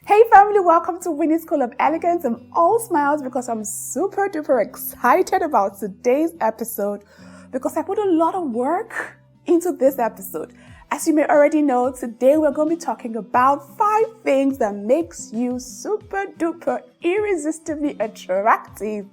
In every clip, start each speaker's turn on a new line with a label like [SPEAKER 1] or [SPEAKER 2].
[SPEAKER 1] Hey family, welcome to Winnie's School of Elegance. I'm all smiles because I'm super duper excited about today's episode because I put a lot of work into this episode. As you may already know, today we're going to be talking about 5 things that makes you super duper irresistibly attractive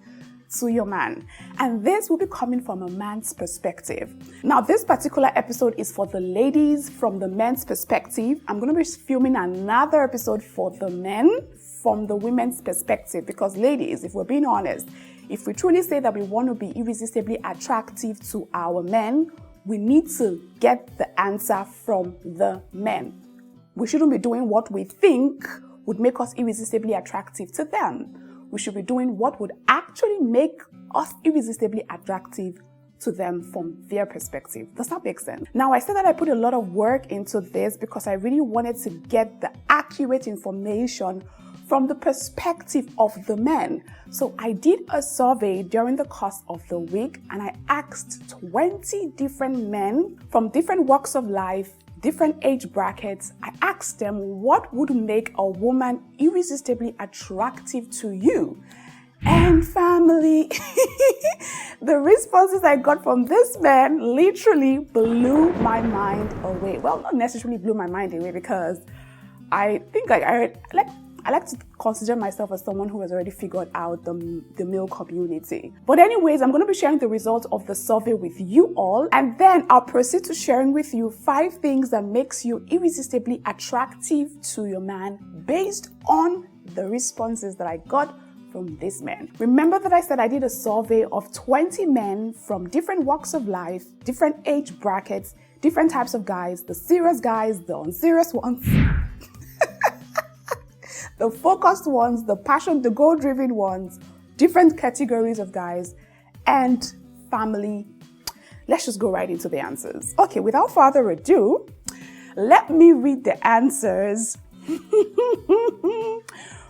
[SPEAKER 1] to your man. And this will be coming from a man's perspective. Now, this particular episode is for the ladies from the men's perspective. I'm going to be filming another episode for the men from the women's perspective because ladies, if we're being honest, if we truly say that we want to be irresistibly attractive to our men, we need to get the answer from the men. We shouldn't be doing what we think would make us irresistibly attractive to them. We should be doing what would actually make us irresistibly attractive to them from their perspective. Does that make sense? Now, I said that I put a lot of work into this because I really wanted to get the accurate information from the perspective of the men. So I did a survey during the course of the week and I asked 20 different men from different walks of life, different age brackets. I asked them what would make a woman irresistibly attractive to you. And family, the responses I got from this man literally blew my mind away. Well, not necessarily blew my mind away because I think I like to consider myself as someone who has already figured out the male community. But anyways, I'm going to be sharing the results of the survey with you all. And then I'll proceed to sharing with you 5 things that makes you irresistibly attractive to your man based on the responses that I got from this man. Remember that I said I did a survey of 20 men from different walks of life, different age brackets, different types of guys, the serious guys, the unserious ones, the focused ones, the passion, the goal-driven ones, different categories of guys, and family. Let's just go right into the answers. Okay, without further ado, let me read the answers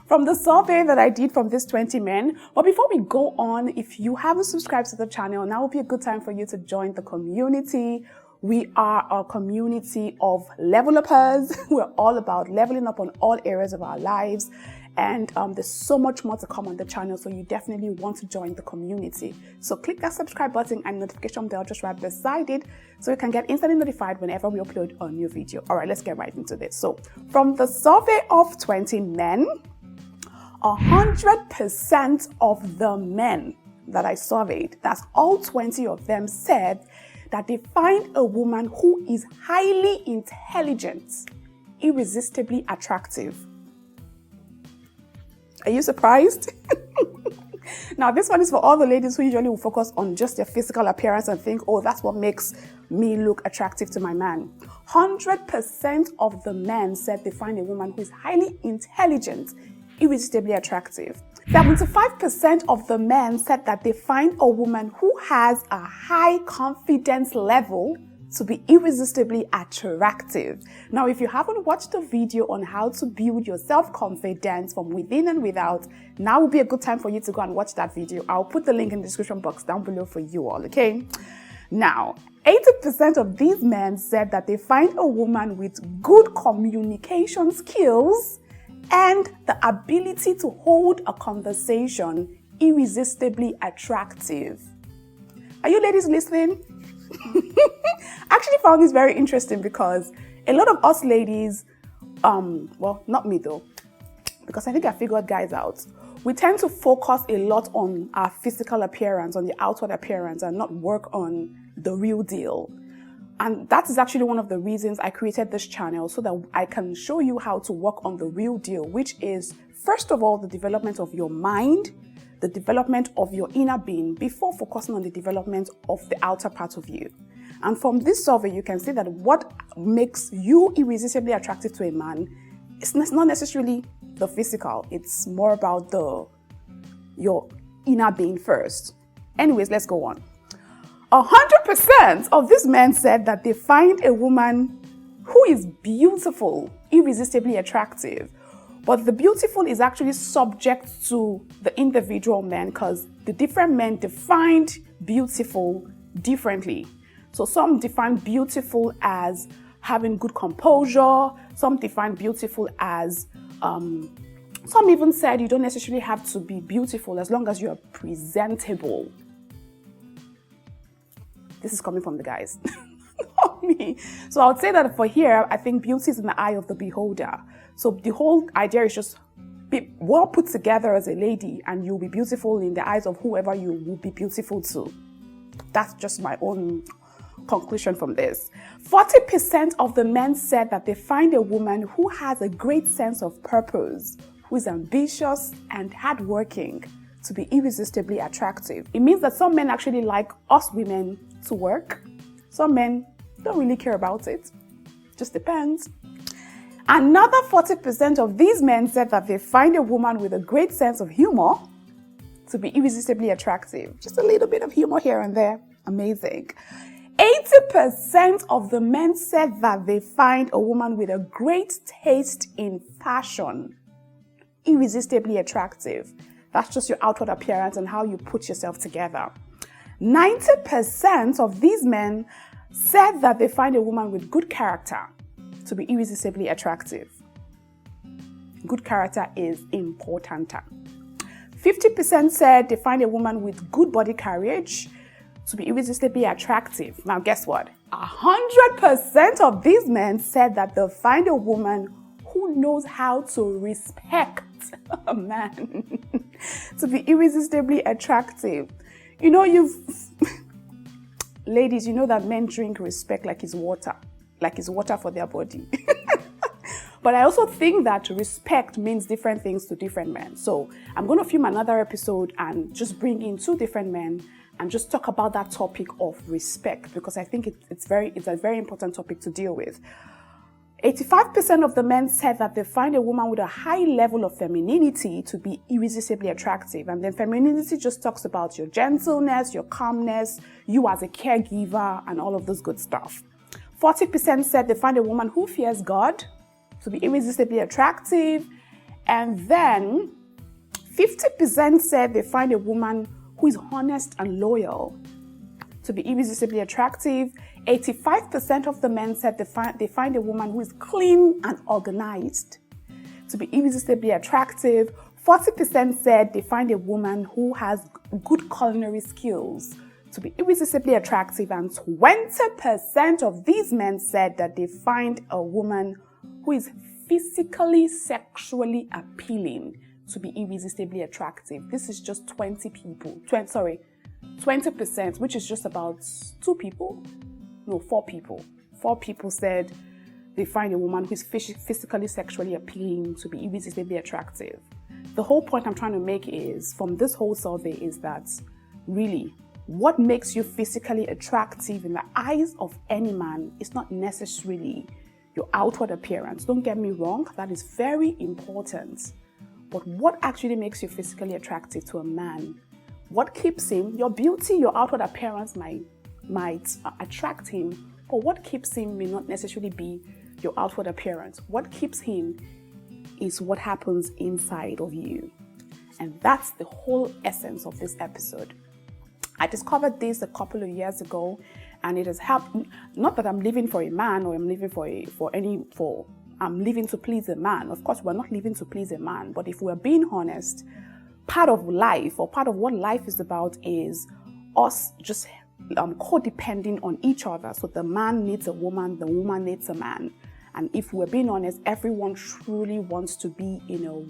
[SPEAKER 1] from the survey that I did from these 20 men. But before we go on, if you haven't subscribed to the channel, now would be a good time for you to join the community. We are a community of level uppers. We're all about leveling up on all areas of our lives. And there's so much more to come on the channel, so you definitely want to join the community. So click that subscribe button and notification bell just right beside it so you can get instantly notified whenever we upload a new video. All right, let's get right into this. So from the survey of 20 men, 100% of the men that I surveyed, that's all 20 of them, said that they find a woman who is highly intelligent, irresistibly attractive. Are you surprised? Now, this one is for all the ladies who usually will focus on just their physical appearance and think, oh, that's what makes me look attractive to my man. 100% of the men said they find a woman who is highly intelligent, irresistibly attractive. 75% of the men said that they find a woman who has a high confidence level to be irresistibly attractive. Now, if you haven't watched the video on how to build your self-confidence from within and without, now would be a good time for you to go and watch that video. I'll put the link in the description box down below for you all, okay? Now, 80% of these men said that they find a woman with good communication skills and the ability to hold a conversation irresistibly attractive. Are you ladies listening? I actually found this very interesting because a lot of us ladies, well, not me though, because I think I figured guys out. We tend to focus a lot on our physical appearance, on the outward appearance, and not work on the real deal. And that is actually one of the reasons I created this channel, so that I can show you how to work on the real deal, which is, first of all, the development of your mind, the development of your inner being, before focusing on the development of the outer part of you. And from this survey, you can see that what makes you irresistibly attractive to a man is not necessarily the physical. It's more about your inner being first. Anyways, let's go on. 100% of these men said that they find a woman who is beautiful, irresistibly attractive. But the beautiful is actually subject to the individual men because the different men defined beautiful differently. So some define beautiful as having good composure. Some define beautiful as Some even said you don't necessarily have to be beautiful as long as you are presentable. This is coming from the guys, not me. So I would say that for here, I think beauty is in the eye of the beholder. So the whole idea is just be well put together as a lady and you'll be beautiful in the eyes of whoever you will be beautiful to. That's just my own conclusion from this. 40% of the men said that they find a woman who has a great sense of purpose, who is ambitious and hardworking, to be irresistibly attractive. It means that some men actually like us women to work. Some men don't really care about it. Just depends. Another 40% of these men said that they find a woman with a great sense of humor to be irresistibly attractive. Just a little bit of humor here and there. Amazing. 80% of the men said that they find a woman with a great taste in fashion irresistibly attractive. That's just your outward appearance and how you put yourself together. 90% of these men said that they find a woman with good character to be irresistibly attractive. Good character is important. 50% said they find a woman with good body carriage to be irresistibly attractive. Now guess what? 100% of these men said that they'll find a woman who knows how to respect a man to be irresistibly attractive. You know, ladies, you know that men drink respect like it's water for their body. But I also think that respect means different things to different men. So I'm going to film another episode and just bring in 2 different men and just talk about that topic of respect, because I think it's a very important topic to deal with. 85% of the men said that they find a woman with a high level of femininity to be irresistibly attractive. And then femininity just talks about your gentleness, your calmness, you as a caregiver, and all of this good stuff. 40% said they find a woman who fears God to be irresistibly attractive. And then 50% said they find a woman who is honest and loyal to be irresistibly attractive. 85% of the men said they find a woman who is clean and organized to be irresistibly attractive. 40% said they find a woman who has good culinary skills to be irresistibly attractive. And 20% of these men said that they find a woman who is physically, sexually appealing to be irresistibly attractive. This is just 20%, which is just about 4 people. 4 people said they find a woman who is physically, sexually appealing to be irresistibly attractive. The whole point I'm trying to make is, from this whole survey, is that really, what makes you physically attractive in the eyes of any man is not necessarily your outward appearance. Don't get me wrong, that is very important. But what actually makes you physically attractive to a man? What keeps him? Your beauty, your outward appearance might attract him, but what keeps him may not necessarily be your outward appearance. What keeps him is what happens inside of you. And that's the whole essence of this episode. I discovered this a couple of years ago, and it has helped. Not that I'm living for a man, or I'm living I'm living to please a man. Of course, we're not living to please a man, but if we're being honest, part of life, or part of what life is about, is us just codepending on each other. So the man needs a woman, the woman needs a man. And if we're being honest, everyone truly wants to be in a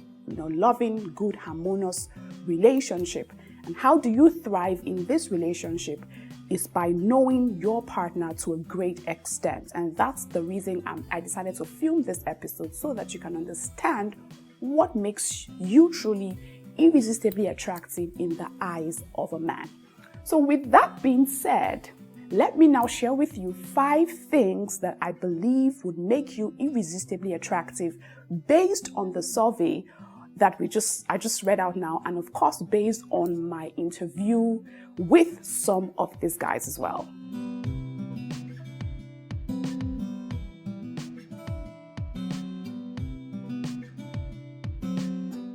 [SPEAKER 1] loving, good, harmonious relationship. And how do you thrive in this relationship is by knowing your partner to a great extent. And that's the reason I decided to film this episode, so that you can understand what makes you truly irresistibly attractive in the eyes of a man. So with that being said, let me now share with you 5 things that I believe would make you irresistibly attractive based on the survey that I just read out now, and of course based on my interview with some of these guys as well.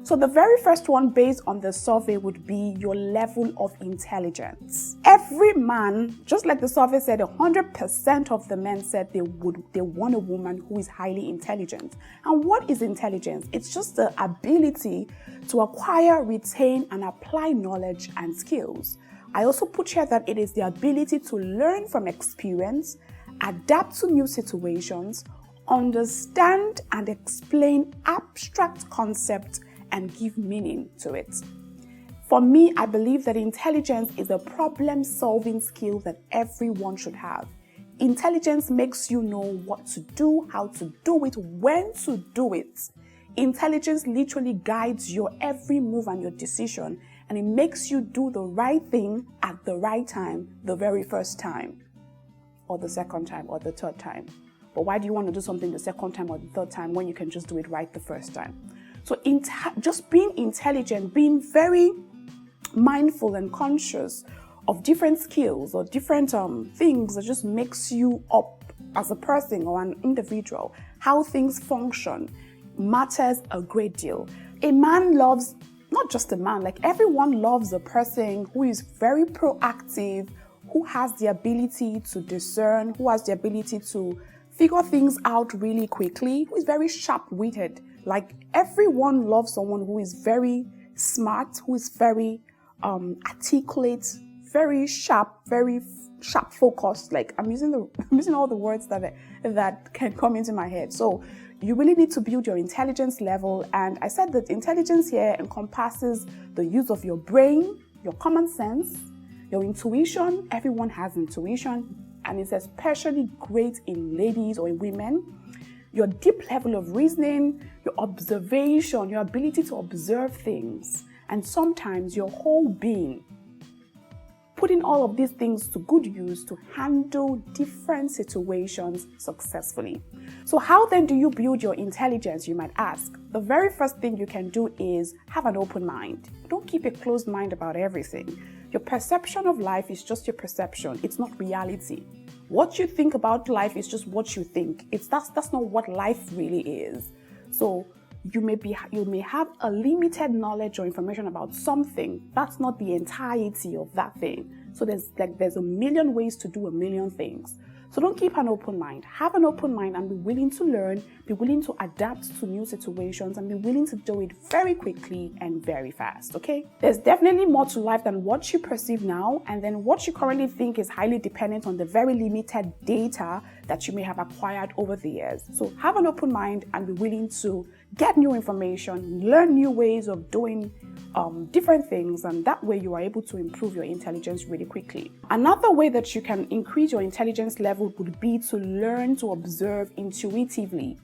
[SPEAKER 1] So the very first one based on the survey would be your level of intelligence. Every every man, just like the survey said, 100% of the men said they want a woman who is highly intelligent. And what is intelligence? It's just the ability to acquire, retain, and apply knowledge and skills. I also put here that it is the ability to learn from experience, adapt to new situations, understand and explain abstract concepts, and give meaning to it. For me, I believe that intelligence is a problem-solving skill that everyone should have. Intelligence makes you know what to do, how to do it, when to do it. Intelligence literally guides your every move and your decision, and it makes you do the right thing at the right time, the very first time, or the second time, or the third time. But why do you want to do something the second time or the third time when you can just do it right the first time? So just being intelligent, being very mindful and conscious of different skills or different things that just makes you up as a person or an individual, how things function matters a great deal. A man loves, not just a man, like everyone loves a person who is very proactive, who has the ability to discern, who has the ability to figure things out really quickly, who is very sharp-witted. Like everyone loves someone who is very smart, who is very articulate, very sharp focused. Like I'm using all the words that can come into my head. So you really need to build your intelligence level. And I said that intelligence here encompasses the use of your brain, your common sense, your intuition. Everyone has intuition, and it's especially great in ladies or in women. Your deep level of reasoning, your observation, your ability to observe things, and sometimes your whole being. Putting all of these things to good use to handle different situations successfully. So how then do you build your intelligence, you might ask? The very first thing you can do is have an open mind. Don't keep a closed mind about everything. Your perception of life is just your perception. It's not reality. What you think about life is just what you think. That's not what life really is. So you may have a limited knowledge or information about something. That's not the entirety of that thing. So there's a million ways to do a million things. So don't keep an open mind. Have an open mind and be willing to learn, be willing to adapt to new situations, and be willing to do it very quickly and very fast, okay? There's definitely more to life than what you perceive now, and then what you currently think is highly dependent on the very limited data that you may have acquired over the years. So have an open mind and be willing to get new information, learn new ways of doing different things, and that way you are able to improve your intelligence really quickly. Another way that you can increase your intelligence level would be to learn to observe intuitively.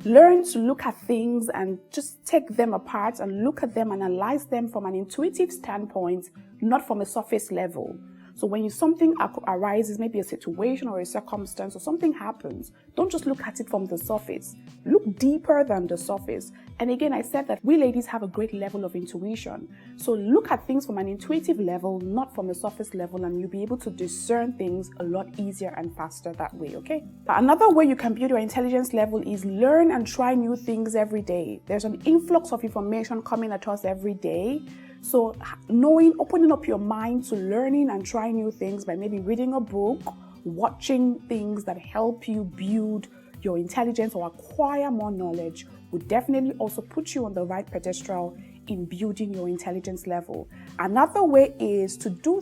[SPEAKER 1] Learn to look at things and just take them apart and look at them, analyze them from an intuitive standpoint, not from a surface level. So when something arises, maybe a situation or a circumstance or something happens, don't just look at it from the surface. Look deeper than the surface. And again, I said that we ladies have a great level of intuition. So look at things from an intuitive level, not from a surface level, and you'll be able to discern things a lot easier and faster that way, okay? Another way you can build your intelligence level is learn and try new things every day. There's an influx of information coming at us every day. So opening up your mind to learning and trying new things by maybe reading a book, watching things that help you build your intelligence or acquire more knowledge would definitely also put you on the right pedestal in building your intelligence level. Another way is to do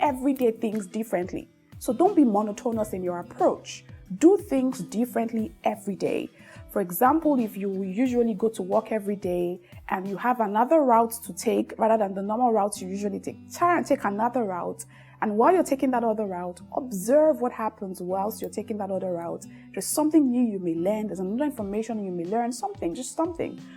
[SPEAKER 1] everyday things differently. So don't be monotonous in your approach. Do things differently every day. For example, if you usually go to work every day and you have another route to take rather than the normal route you usually take, try and take another route. And while you're taking that other route, observe what happens whilst you're taking that other route. There's something new you may learn. There's another information you may learn, something.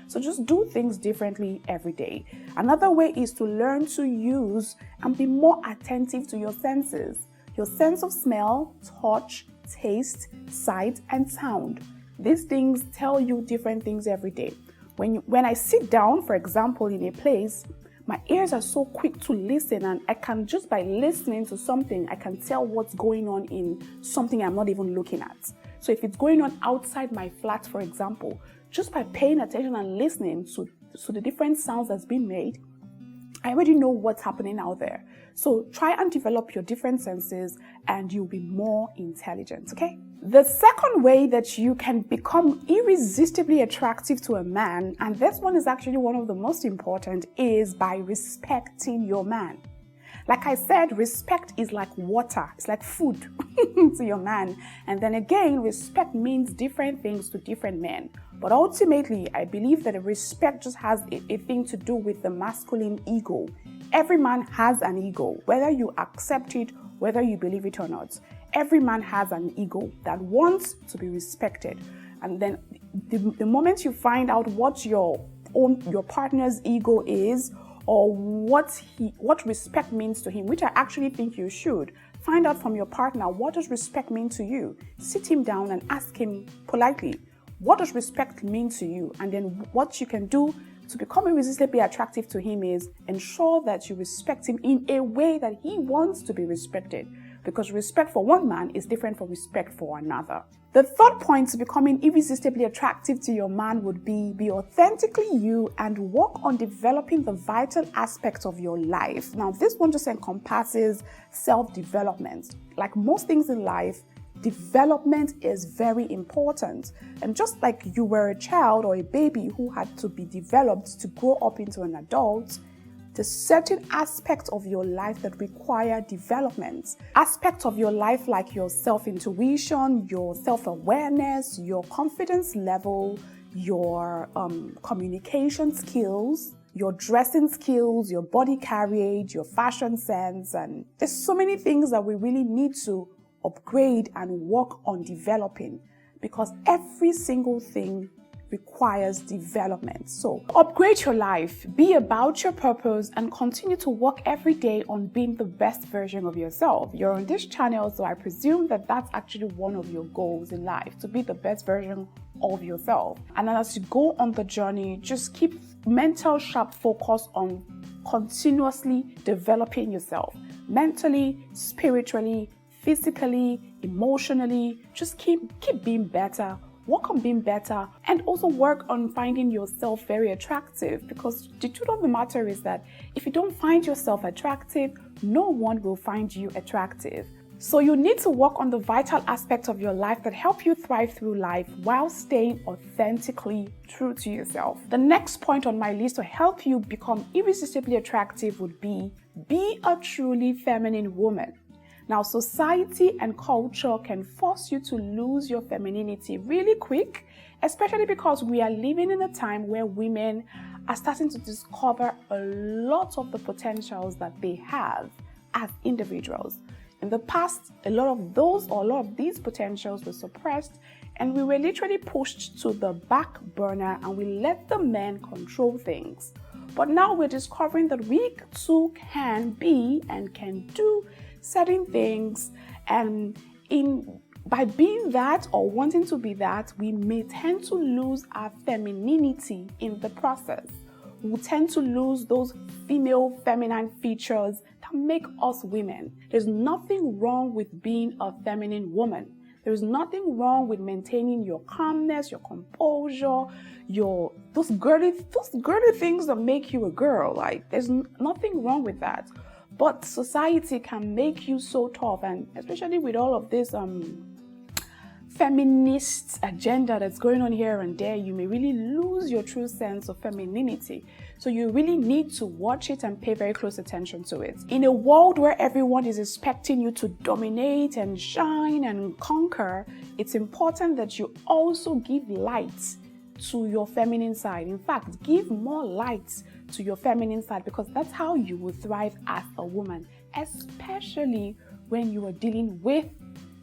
[SPEAKER 1] So just do things differently every day. Another way is to learn to use and be more attentive to your senses. Your sense of smell, touch, taste, sight, and sound. These things tell you different things every day. When I sit down, for example, in a place, my ears are so quick to listen, and I can just by listening to something, I can tell what's going on in something I'm not even looking at. So if it's going on outside my flat, for example, just by paying attention and listening to the different sounds that's been made, I already know what's happening out there. So try and develop your different senses and you'll be more intelligent, okay? The second way that you can become irresistibly attractive to a man, and this one is actually one of the most important, is by respecting your man. Like I said, respect is like water. It's like food to your man. And then again, respect means different things to different men. But ultimately, I believe that respect just has a thing to do with the masculine ego. Every man has an ego, whether you accept it, whether you believe it or not. Every man has an ego that wants to be respected. And then the moment you find out what your partner's ego is, or what respect means to him, which I actually think you should. Find out from your partner, what does respect mean to you? Sit him down and ask him politely, what does respect mean to you? And then what you can do to become irresistibly attractive to him is ensure that you respect him in a way that he wants to be respected. Because respect for one man is different from respect for another. The third point to becoming irresistibly attractive to your man would be authentically you and work on developing the vital aspects of your life. Now, this one just encompasses self-development. Like most things in life, development is very important. And just like you were a child or a baby who had to be developed to grow up into an adult, there's certain aspects of your life that require development. Aspects of your life like your self-intuition, your self-awareness, your confidence level, your communication skills, your dressing skills, your body carriage, your fashion sense. And there's so many things that we really need to upgrade and work on developing, because every single thing requires development. So upgrade your life, be about your purpose, and continue to work every day on being the best version of yourself. You're on this channel, so I presume that that's actually one of your goals in life, to be the best version of yourself. And then as you go on the journey, just keep mental sharp focus on continuously developing yourself, mentally, spiritually, physically, emotionally. Just keep being better. Work on being better, and also work on finding yourself very attractive, because the truth of the matter is that if you don't find yourself attractive, no one will find you attractive. So you need to work on the vital aspects of your life that help you thrive through life while staying authentically true to yourself. The next point on my list to help you become irresistibly attractive would be a truly feminine woman. Now, society and culture can force you to lose your femininity really quick, especially because we are living in a time where women are starting to discover a lot of the potentials that they have as individuals. In the past, a lot of these potentials were suppressed, and we were literally pushed to the back burner, and we let the men control things. But now we're discovering that we too can be and can do certain things, and by being that or wanting to be that, we may tend to lose our femininity in the process. We tend to lose those female feminine features that make us women. There's nothing wrong with being a feminine woman. There's nothing wrong with maintaining your calmness, your composure, those girly things that make you a girl. Like, there's nothing wrong with that. But society can make you so tough, and especially with all of this feminist agenda that's going on here and there, you may really lose your true sense of femininity. So you really need to watch it and pay very close attention to it. In a world where everyone is expecting you to dominate and shine and conquer, it's important that you also give light to your feminine side. In fact, give more light to your feminine side, because that's how you will thrive as a woman, especially when you are dealing with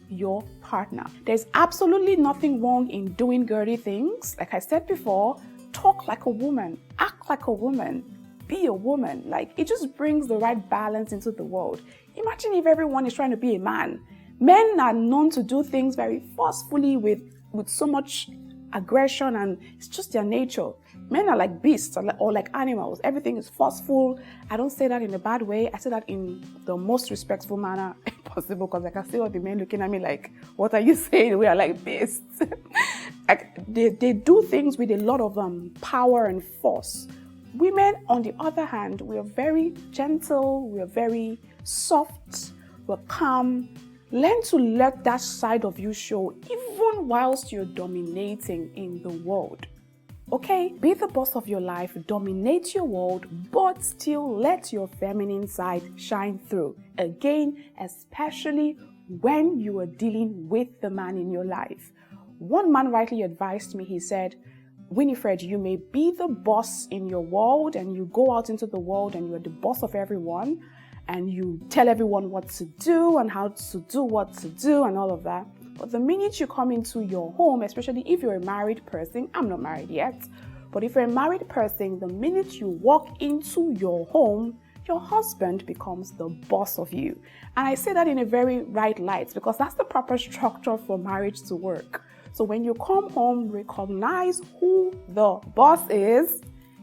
[SPEAKER 1] your partner. There's absolutely nothing wrong in doing girly things. Like I said before, talk like a woman, act like a woman, be a woman. Like, it just brings the right balance into the world. Imagine if everyone is trying to be a man. Men are known to do things very forcefully with so much aggression, and it's just their nature. Men are like beasts or like animals. Everything is forceful. I don't say that in a bad way. I say that in the most respectful manner possible, because I can see all the men looking at me like, what are you saying? We are like beasts. Like, they do things with a lot of power and force. Women, on the other hand, we are very gentle, we are very soft, we're calm. Learn to let that side of you show even whilst you're dominating in the world. Okay? Be the boss of your life, dominate your world, but still let your feminine side shine through. Again, especially when you are dealing with the man in your life. One man rightly advised me, he said, Winifred, you may be the boss in your world and you go out into the world and you're the boss of everyone and you tell everyone what to do and how to do what to do and all of that. But the minute you come into your home, especially if you're a married person, I'm not married yet, but if you're a married person, the minute you walk into your home, your husband becomes the boss of you. And I say that in a very right light because that's the proper structure for marriage to work. So when you come home, recognize who the boss is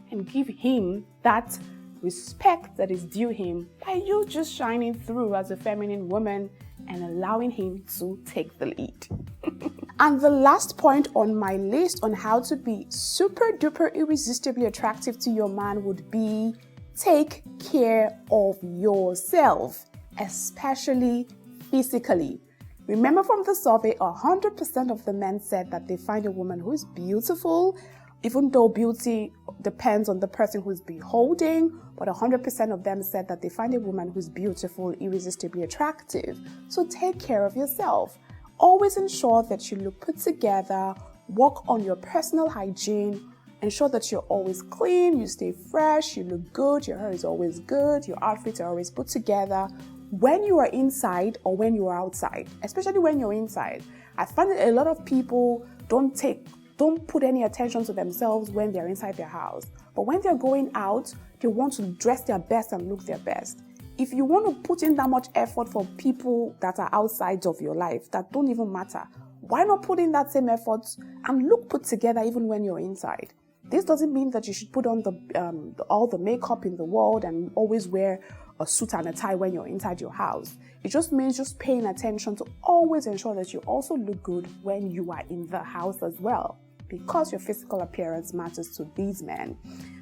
[SPEAKER 1] and give him that respect that is due him by you just shining through as a feminine woman and allowing him to take the lead. And the last point on my list on how to be super duper irresistibly attractive to your man would be take care of yourself, especially physically. Remember from the survey, 100% of the men said that they find a woman who is beautiful, even though beauty depends on the person who's beholding, but 100% of them said that they find a woman who's beautiful, irresistibly attractive. So take care of yourself. Always ensure that you look put together, work on your personal hygiene, ensure that you're always clean, you stay fresh, you look good, your hair is always good, your outfits are always put together. When you are inside or when you are outside, especially when you're inside, I find that a lot of people don't put any attention to themselves when they're inside their house. But when they're going out, they want to dress their best and look their best. If you want to put in that much effort for people that are outside of your life, that don't even matter, why not put in that same effort and look put together even when you're inside? This doesn't mean that you should put on all the makeup in the world and always wear a suit and a tie when you're inside your house. It just means just paying attention to always ensure that you also look good when you are in the house as well, because your physical appearance matters to these men.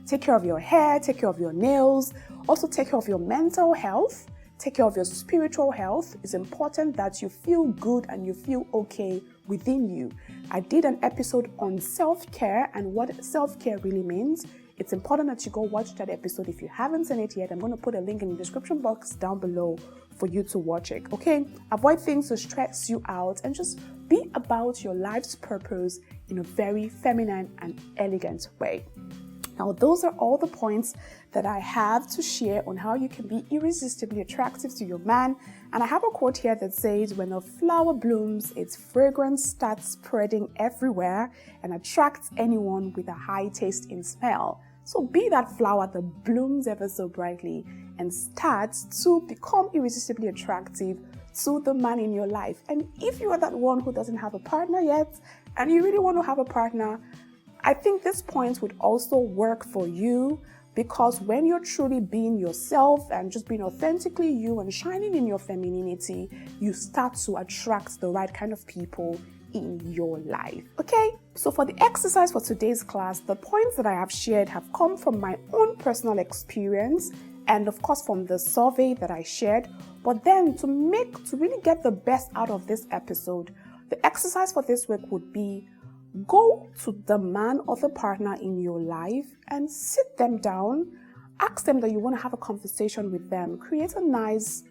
[SPEAKER 1] Take care of your hair, take care of your nails, also take care of your mental health, take care of your spiritual health. It's important that you feel good and you feel okay within you. I did an episode on self-care and what self-care really means. It's important that you go watch that episode. If you haven't seen it yet, I'm going to put a link in the description box down below for you to watch it, okay? Avoid things to stress you out and just be about your life's purpose in a very feminine and elegant way. Now, those are all the points that I have to share on how you can be irresistibly attractive to your man. And I have a quote here that says, when a flower blooms, its fragrance starts spreading everywhere and attracts anyone with a high taste in smell. So be that flower that blooms ever so brightly and starts to become irresistibly attractive to the man in your life. And if you are that one who doesn't have a partner yet and you really want to have a partner, I think this point would also work for you, because when you're truly being yourself and just being authentically you and shining in your femininity, you start to attract the right kind of people in your life. Okay, so for the exercise for today's class, the points that I have shared have come from my own personal experience and of course from the survey that I shared. But then to really get the best out of this episode, the exercise for this week would be go to the man or the partner in your life and sit them down, ask them that you want to have a conversation with them, create a nice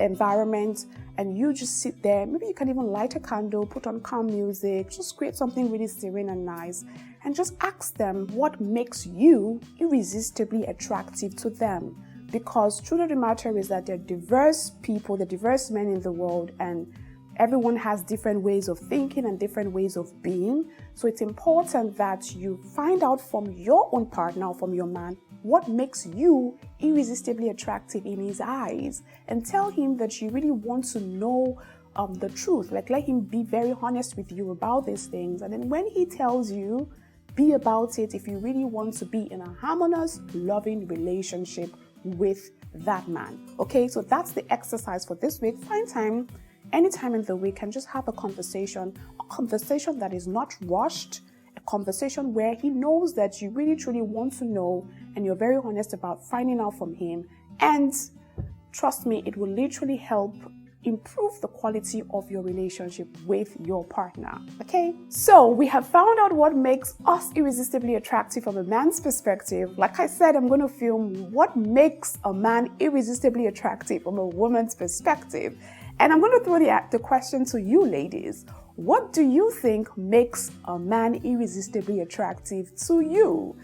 [SPEAKER 1] environment and you just sit there. Maybe you can even light a candle, put on calm music, just create something really serene and nice, and just ask them what makes you irresistibly attractive to them. Because truly the matter is that they're diverse people, they're diverse men in the world, and everyone has different ways of thinking and different ways of being. So it's important that you find out from your own partner or from your man what makes you irresistibly attractive in his eyes, and tell him that you really want to know the truth. Like, let him be very honest with you about these things. And then when he tells you, be about it if you really want to be in a harmonious, loving relationship with that man. Okay, so that's the exercise for this week. Find time anytime in the week and just have a conversation that is not rushed, a conversation where he knows that you really truly want to know and you're very honest about finding out from him. And trust me, it will literally help improve the quality of your relationship with your partner. Okay, so we have found out what makes us irresistibly attractive from a man's perspective. Like I said, I'm going to film what makes a man irresistibly attractive from a woman's perspective. And I'm going to throw the question to you ladies. What do you think makes a man irresistibly attractive to you?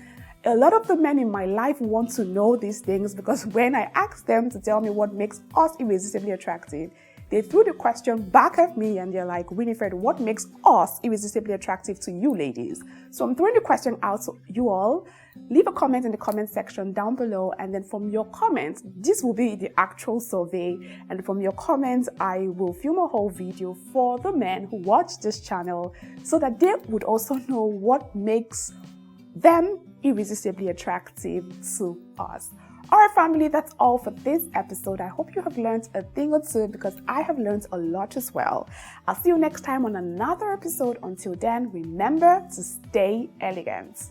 [SPEAKER 1] A lot of the men in my life want to know these things because when I ask them to tell me what makes us irresistibly attractive, they threw the question back at me and they're like, Winifred, what makes us irresistibly attractive to you ladies? So I'm throwing the question out to you all. Leave a comment in the comment section down below, and then from your comments, this will be the actual survey, and from your comments, I will film a whole video for the men who watch this channel so that they would also know what makes them irresistibly attractive to us. Alright family, that's all for this episode. I hope you have learned a thing or two because I have learned a lot as well. I'll see you next time on another episode. Until then, remember to stay elegant.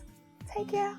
[SPEAKER 1] Take care.